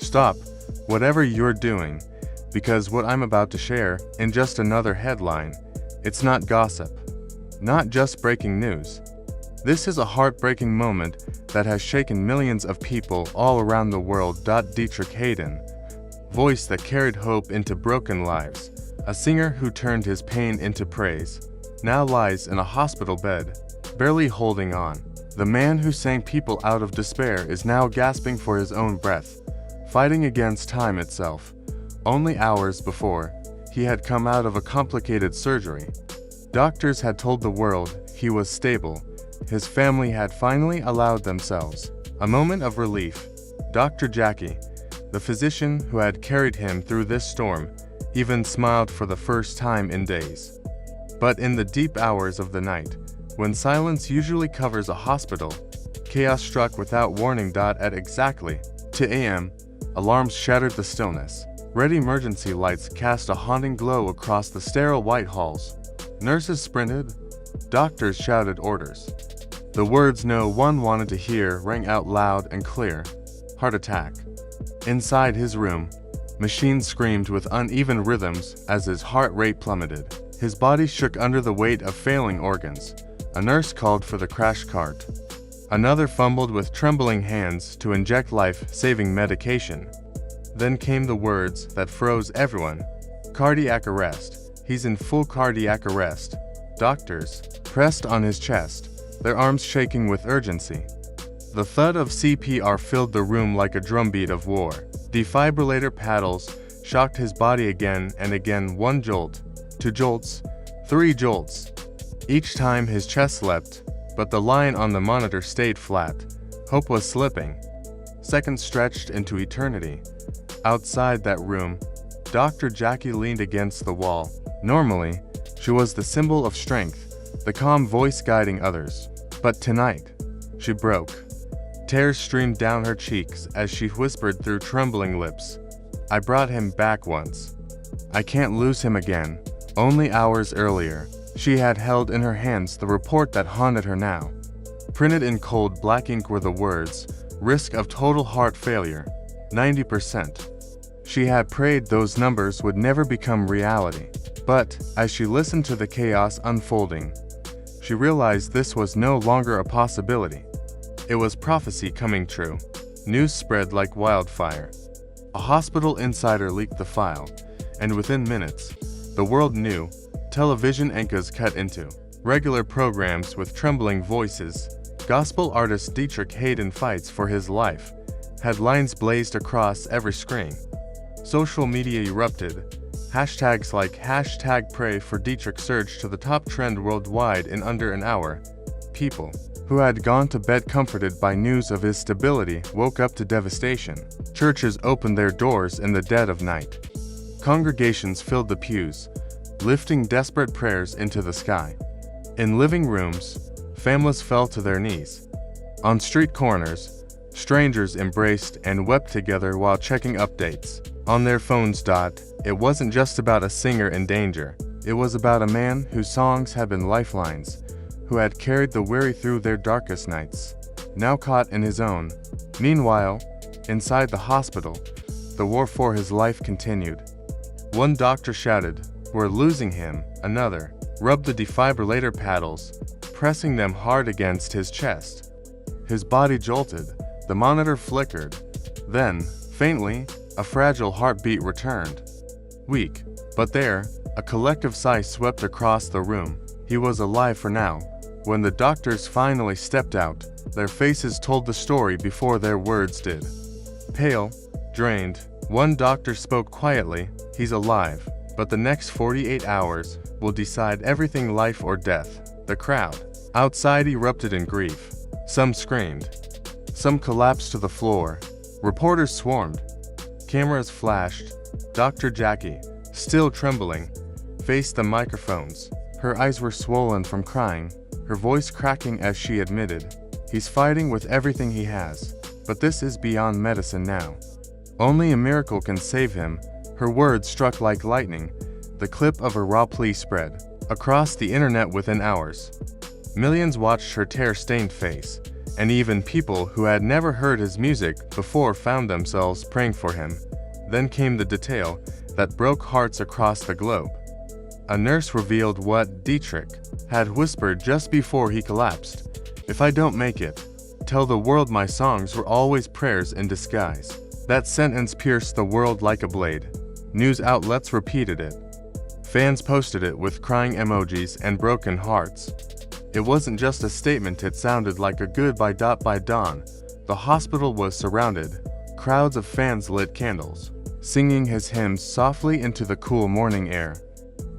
Stop, whatever you're doing, because what I'm about to share in just another headline, it's not gossip, not just breaking news. This is a heartbreaking moment that has shaken millions of people all around the world. Deitrick Haddon, voice that carried hope into broken lives, a singer who turned his pain into praise, now lies in a hospital bed, barely holding on. The man who sang people out of despair is now gasping for his own breath, fighting against time itself. Only hours before, he had come out of a complicated surgery. Doctors had told the world he was stable. His family had finally allowed themselves a moment of relief. Dr. Jackie, the physician who had carried him through this storm, even smiled for the first time in days. But in the deep hours of the night, when silence usually covers a hospital, chaos struck without warning. At exactly 2 a.m., alarms shattered the stillness. Red emergency lights cast a haunting glow across the sterile white halls. Nurses sprinted. Doctors shouted orders. The words no one wanted to hear rang out loud and clear. Heart attack. Inside his room, machines screamed with uneven rhythms as his heart rate plummeted. His body shook under the weight of failing organs. A nurse called for the crash cart. Another fumbled with trembling hands to inject life-saving medication. Then came the words that froze everyone. Cardiac arrest. He's in full cardiac arrest. Doctors pressed on his chest, their arms shaking with urgency. The thud of CPR filled the room like a drumbeat of war. Defibrillator paddles shocked his body again and again. 1 jolt, 2 jolts, 3 jolts. Each time his chest leapt, but the line on the monitor stayed flat. Hope was slipping. Seconds stretched into eternity. Outside that room, Dr. Jackie leaned against the wall. Normally, she was the symbol of strength, the calm voice guiding others. But tonight, she broke. Tears streamed down her cheeks as she whispered through trembling lips, "I brought him back once. I can't lose him again." Only hours earlier, she had held in her hands the report that haunted her now. Printed in cold black ink were the words, "Risk of total heart failure, 90%. She had prayed those numbers would never become reality. But, as she listened to the chaos unfolding, she realized this was no longer a possibility. It was prophecy coming true. News spread like wildfire. A hospital insider leaked the file, and within minutes, the world knew. Television anchors cut into regular programs with trembling voices. Gospel artist Deitrick Haddon fights for his life. Headlines blazed across every screen. Social media erupted. Hashtags like #pray for Deitrick surged to the top trend worldwide in under an hour. People who had gone to bed comforted by news of his stability woke up to devastation. Churches opened their doors in the dead of night. Congregations filled the pews, lifting desperate prayers into the sky. In living rooms, families fell to their knees. On street corners, strangers embraced and wept together while checking updates on their phones. It wasn't just about a singer in danger. It was about a man whose songs had been lifelines, who had carried the weary through their darkest nights, now caught in his own. Meanwhile, inside the hospital, the war for his life continued. One doctor shouted, "We're losing him." Another rubbed the defibrillator paddles, pressing them hard against his chest. His body jolted, the monitor flickered. Then, faintly, a fragile heartbeat returned. Weak, but there, a collective sigh swept across the room. He was alive for now. When the doctors finally stepped out, their faces told the story before their words did. Pale, drained, one doctor spoke quietly, "He's alive, but the next 48 hours will decide everything, life or death." The crowd outside erupted in grief. Some screamed. Some collapsed to the floor. Reporters swarmed. Cameras flashed. Dr. Jackie, still trembling, faced the microphones. Her eyes were swollen from crying, her voice cracking as she admitted, "He's fighting with everything he has, but this is beyond medicine now. Only a miracle can save him." Her words struck like lightning. The clip of her raw plea spread across the internet within hours. Millions watched her tear-stained face, and even people who had never heard his music before found themselves praying for him. Then came the detail that broke hearts across the globe. A nurse revealed what Deitrick had whispered just before he collapsed. "If I don't make it, tell the world my songs were always prayers in disguise." That sentence pierced the world like a blade. News outlets repeated it. Fans posted it with crying emojis and broken hearts. It wasn't just a statement, it sounded like a goodbye. By dawn, the hospital was surrounded. Crowds of fans lit candles, singing his hymns softly into the cool morning air.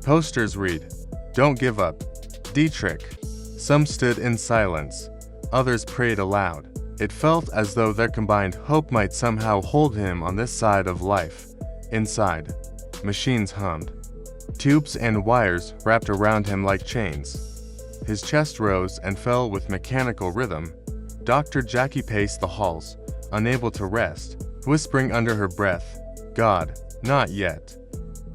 Posters read, "Don't give up, Deitrick." Some stood in silence, others prayed aloud. It felt as though their combined hope might somehow hold him on this side of life. Inside, machines hummed. Tubes and wires wrapped around him like chains. His chest rose and fell with mechanical rhythm. Dr. Jackie paced the halls, unable to rest, whispering under her breath, "God, not yet.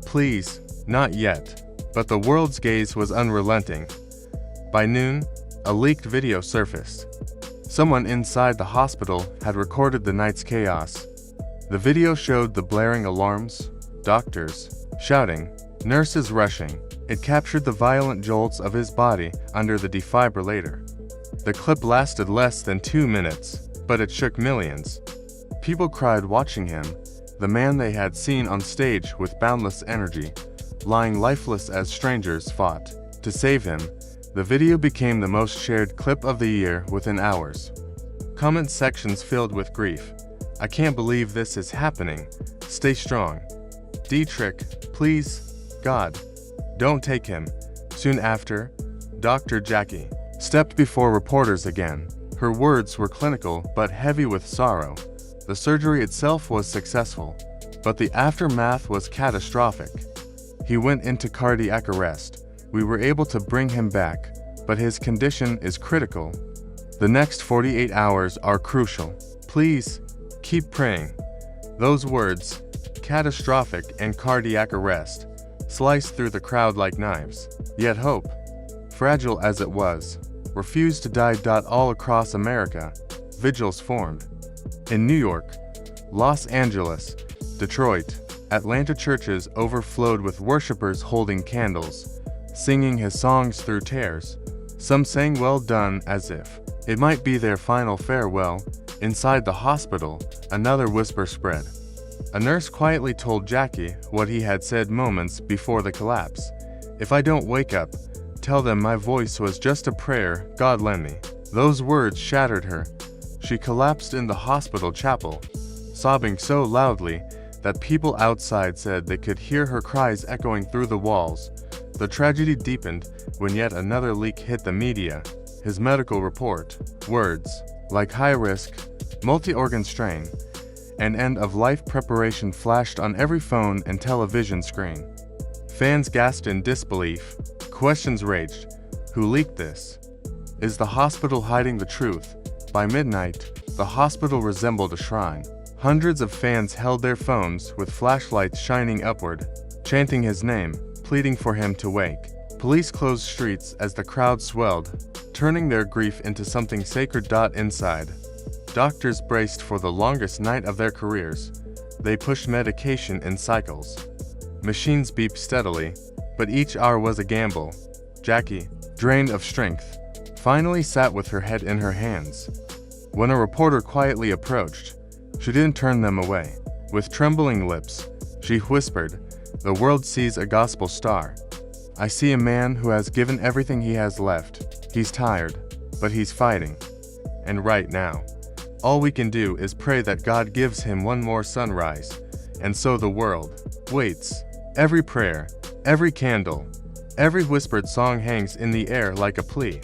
Please, not yet." But the world's gaze was unrelenting. By noon, a leaked video surfaced. Someone inside the hospital had recorded the night's chaos. The video showed the blaring alarms, doctors shouting, nurses rushing. It captured the violent jolts of his body under the defibrillator. The clip lasted less than 2 minutes, but it shook millions. People cried watching him, the man they had seen on stage with boundless energy, lying lifeless as strangers fought to save him. The video became the most shared clip of the year within hours. Comment sections filled with grief. "I can't believe this is happening. Stay strong. Deitrick, please, God, don't take him." Soon after, Dr. Jackie stepped before reporters again. Her words were clinical but heavy with sorrow. The surgery itself was successful, but the aftermath was catastrophic. He went into cardiac arrest. We were able to bring him back, but his condition is critical. The next 48 hours are crucial. Please, keep praying. Those words, catastrophic and cardiac arrest, sliced through the crowd like knives. Yet hope, fragile as it was, refused to die. All across America, vigils formed. In New York, Los Angeles, Detroit, Atlanta, churches overflowed with worshipers holding candles, singing his songs through tears. Some sang "Well Done" as if it might be their final farewell. Inside the hospital, another whisper spread. A nurse quietly told Jackie what he had said moments before the collapse. "If I don't wake up, tell them my voice was just a prayer God lent me." Those words shattered her. She collapsed in the hospital chapel, sobbing so loudly that people outside said they could hear her cries echoing through the walls. The tragedy deepened when yet another leak hit the media. His medical report, words like high risk, multi-organ strain, and end-of-life preparation flashed on every phone and television screen. Fans gasped in disbelief. Questions raged. Who leaked this? Is the hospital hiding the truth? By midnight, the hospital resembled a shrine. Hundreds of fans held their phones with flashlights shining upward, chanting his name, pleading for him to wake. Police closed streets as the crowd swelled, turning their grief into something sacred. Inside, doctors braced for the longest night of their careers. They pushed medication in cycles. Machines beeped steadily, but each hour was a gamble. Jackie, drained of strength, finally sat with her head in her hands. When a reporter quietly approached, she didn't turn them away. With trembling lips, she whispered, "The world sees a gospel star. I see a man who has given everything he has left. He's tired, but he's fighting. And right now, all we can do is pray that God gives him one more sunrise." And so the world waits. Every prayer, every candle, every whispered song hangs in the air like a plea.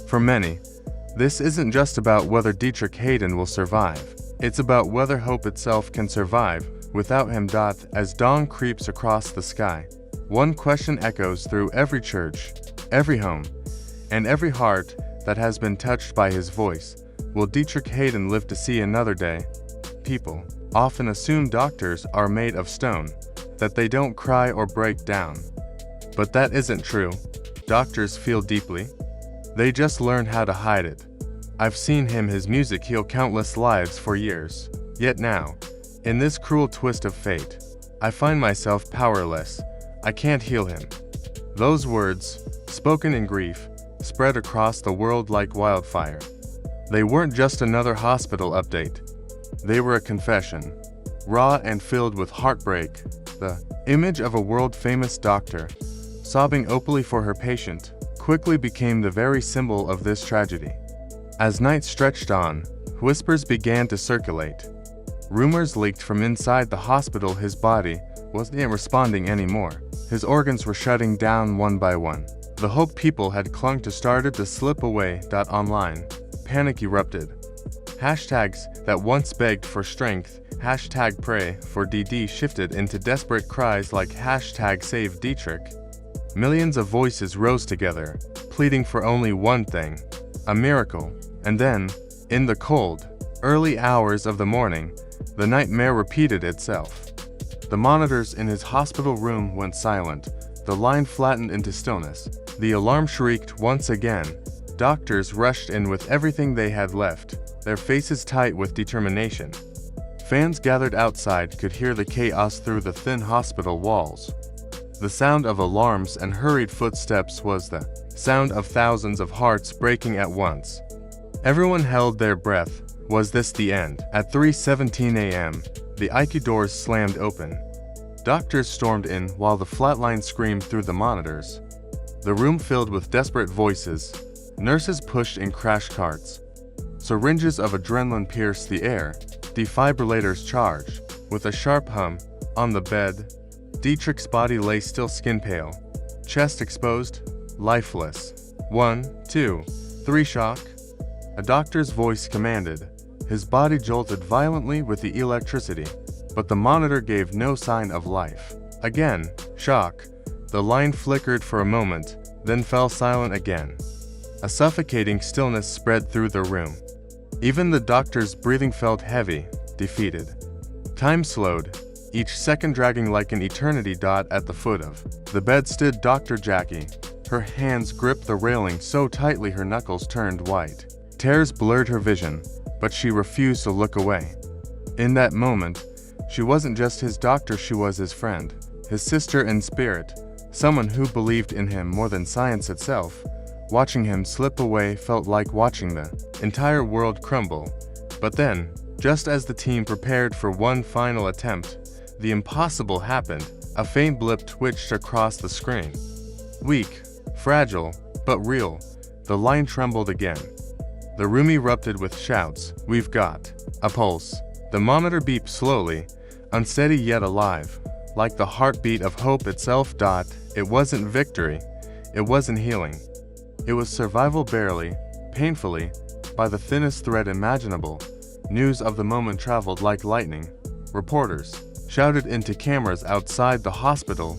For many, this isn't just about whether Deitrick Haddon will survive. It's about whether hope itself can survive without him. As dawn creeps across the sky, one question echoes through every church, every home, and every heart that has been touched by his voice. Will Deitrick Haddon live to see another day? People often assume doctors are made of stone, that they don't cry or break down. But that isn't true. Doctors feel deeply. They just learn how to hide it. I've seen his music heal countless lives for years. Yet now, in this cruel twist of fate, I find myself powerless. I can't heal him." Those words, spoken in grief, spread across the world like wildfire. They weren't just another hospital update. They were a confession, raw and filled with heartbreak. The image of a world-famous doctor, sobbing openly for her patient, quickly became the very symbol of this tragedy. As night stretched on, whispers began to circulate. Rumors leaked from inside the hospital his body wasn't responding anymore. His organs were shutting down one by one. The hope people had clung to started to slip away. Online, panic erupted. Hashtags that once begged for strength, hashtag pray for DD, shifted into desperate cries like hashtag save Deitrick. Millions of voices rose together, pleading for only one thing, a miracle. And then, in the cold, early hours of the morning, the nightmare repeated itself. The monitors in his hospital room went silent. The line flattened into stillness. The alarm shrieked once again. Doctors rushed in with everything they had left, their faces tight with determination. Fans gathered outside could hear the chaos through the thin hospital walls. The sound of alarms and hurried footsteps was the sound of thousands of hearts breaking at once. Everyone held their breath. Was this the end? At 3:17 a.m., the ICU doors slammed open. Doctors stormed in while the flatline screamed through the monitors. The room filled with desperate voices. Nurses pushed in crash carts. Syringes of adrenaline pierced the air. Defibrillators charged. With a sharp hum, on the bed, Deitrick's body lay still, skin pale, chest exposed, lifeless. 1, 2, 3, shock. A doctor's voice commanded. His body jolted violently with the electricity, but the monitor gave no sign of life. Again, shock. The line flickered for a moment, then fell silent again. A suffocating stillness spread through the room. Even the doctor's breathing felt heavy, defeated. Time slowed, each second dragging like an eternity. At the foot of the bed stood Dr. Jackie. Her hands gripped the railing so tightly her knuckles turned white. Tears blurred her vision, but she refused to look away. In that moment, she wasn't just his doctor, she was his friend, his sister in spirit, someone who believed in him more than science itself. Watching him slip away felt like watching the entire world crumble. But then, just as the team prepared for one final attempt, the impossible happened. A faint blip twitched across the screen. Weak, fragile, but real, the line trembled again. The room erupted with shouts. "We've got a pulse." The monitor beeped slowly, unsteady yet alive, like the heartbeat of hope itself. It wasn't victory. It wasn't healing. It was survival, barely, painfully, by the thinnest thread imaginable. News of the moment traveled like lightning. Reporters shouted into cameras outside the hospital,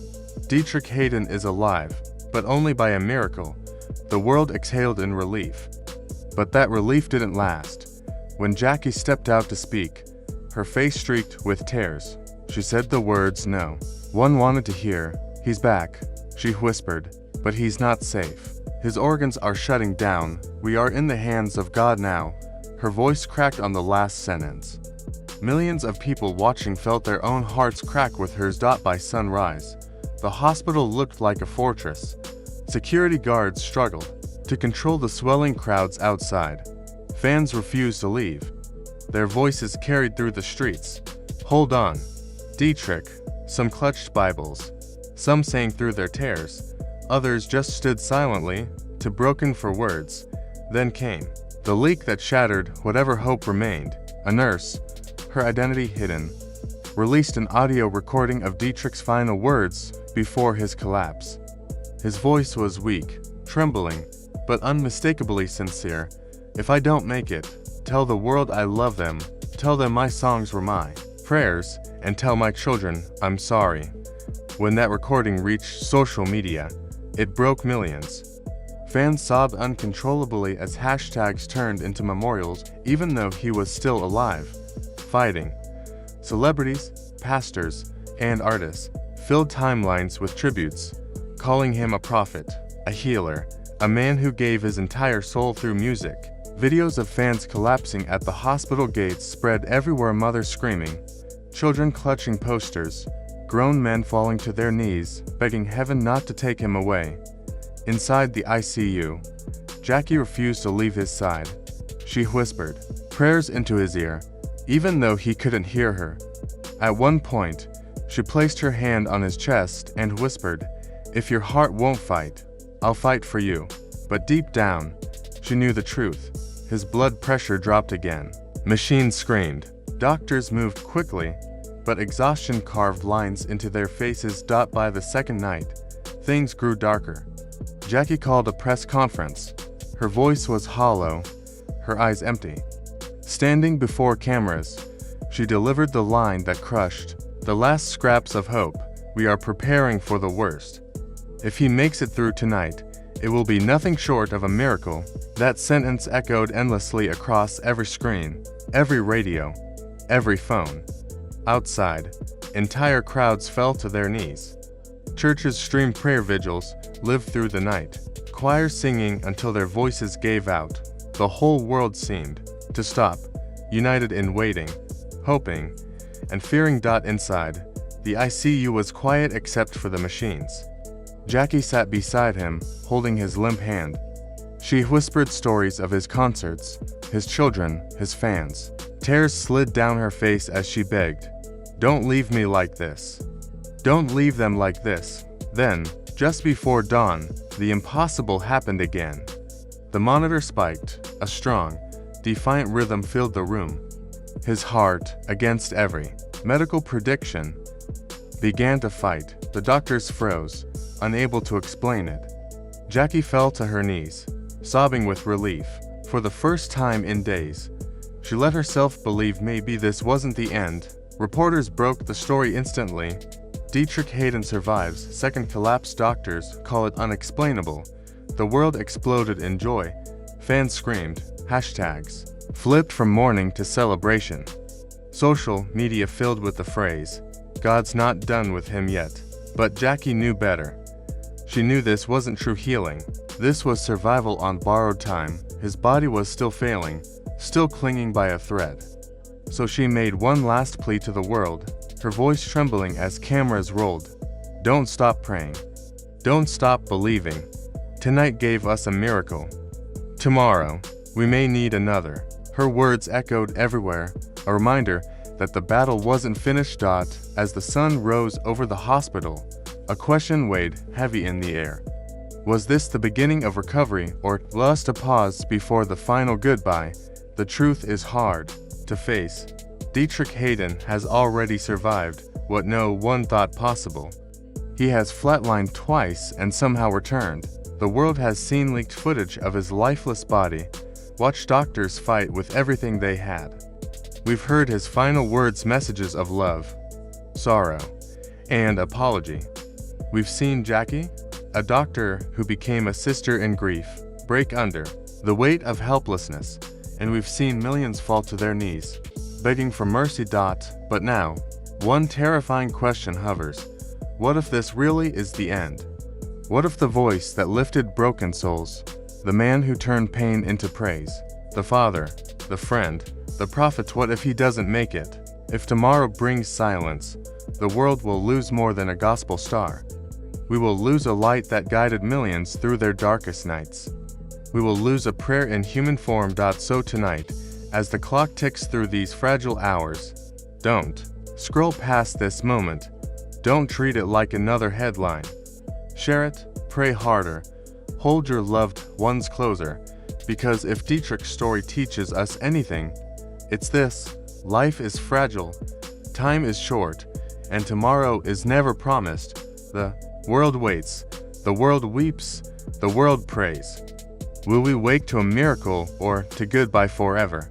"Deitrick Haddon is alive," but only by a miracle. The world exhaled in relief. But that relief didn't last. When Jackie stepped out to speak, her face streaked with tears. She said the words no one wanted to hear. "He's back," she whispered, "but he's not safe. His organs are shutting down. We are in the hands of God now." Her voice cracked on the last sentence. Millions of people watching felt their own hearts crack with hers. By sunrise, the hospital looked like a fortress. Security guards struggled to control the swelling crowds outside. Fans refused to leave. Their voices carried through the streets. "Hold on, Deitrick." Some clutched Bibles. Some sang through their tears. Others just stood silently, too broken for words. Then came the leak that shattered whatever hope remained. A nurse, her identity hidden, released an audio recording of Deitrick's final words before his collapse. His voice was weak, trembling, but unmistakably sincere. "If I don't make it, tell the world I love them, tell them my songs were my prayers, and tell my children I'm sorry." When that recording reached social media, it broke millions. Fans sobbed uncontrollably as hashtags turned into memorials, even though he was still alive, fighting. Celebrities, pastors, and artists filled timelines with tributes, calling him a prophet, a healer, a man who gave his entire soul through music. Videos of fans collapsing at the hospital gates spread everywhere, mothers screaming, children clutching posters, grown men falling to their knees, begging heaven not to take him away. Inside the ICU, Jackie refused to leave his side. She whispered prayers into his ear, even though he couldn't hear her. At one point, she placed her hand on his chest and whispered, "If your heart won't fight, I'll fight for you." But deep down, she knew the truth. His blood pressure dropped again. Machines screamed. Doctors moved quickly, but exhaustion carved lines into their faces. By the second night, things grew darker. Jackie called a press conference. Her voice was hollow, her eyes empty. Standing before cameras, she delivered the line that crushed the last scraps of hope. "We are preparing for the worst. If he makes it through tonight, it will be nothing short of a miracle." That sentence echoed endlessly across every screen, every radio, every phone. Outside, entire crowds fell to their knees. Churches streamed prayer vigils, lived through the night, choirs singing until their voices gave out. The whole world seemed to stop, united in waiting, hoping, and fearing. Inside, the ICU was quiet except for the machines. Jackie sat beside him, holding his limp hand. She whispered stories of his concerts, his children, his fans. Tears slid down her face as she begged, "Don't leave me like this. Don't leave them like this." Then, just before dawn, the impossible happened again. The monitor spiked. A strong, defiant rhythm filled the room. His heart, against every medical prediction, began to fight. The doctors froze, unable to explain it. Jackie fell to her knees, sobbing with relief. For the first time in days, she let herself believe maybe this wasn't the end. Reporters broke the story instantly. Deitrick Haddon survives. Second collapse. Doctors call it unexplainable. The world exploded in joy. Fans screamed. Hashtags flipped from mourning to celebration. Social media filled with the phrase, "God's not done with him yet." But Jackie knew better. She knew this wasn't true healing. This was survival on borrowed time. His body was still failing, still clinging by a thread. So she made one last plea to the world, her voice trembling as cameras rolled. "Don't stop praying. Don't stop believing. Tonight gave us a miracle. Tomorrow, we may need another." Her words echoed everywhere, a reminder that the battle wasn't finished. As the sun rose over the hospital, a question weighed heavy in the air. Was this the beginning of recovery, or just a pause before the final goodbye? The truth is hard to face. Deitrick Haddon has already survived what no one thought possible. He has flatlined twice and somehow returned. The world has seen leaked footage of his lifeless body, watched doctors fight with everything they had. We've heard his final words, messages of love, sorrow, and apology. We've seen Jackie, a doctor who became a sister in grief, break under the weight of helplessness, and we've seen millions fall to their knees, begging for mercy. But now, one terrifying question hovers. What if this really is the end? What if the voice that lifted broken souls, the man who turned pain into praise, the father, the friend, the prophet, what if he doesn't make it? If tomorrow brings silence, the world will lose more than a gospel star. We will lose a light that guided millions through their darkest nights. We will lose a prayer in human form. So tonight, as the clock ticks through these fragile hours, don't scroll past this moment. Don't treat it like another headline. Share it, pray harder, hold your loved ones closer, because if Deitrick's story teaches us anything, it's this: life is fragile, time is short, and tomorrow is never promised. The world waits, the world weeps, the world prays. Will we wake to a miracle or to goodbye forever?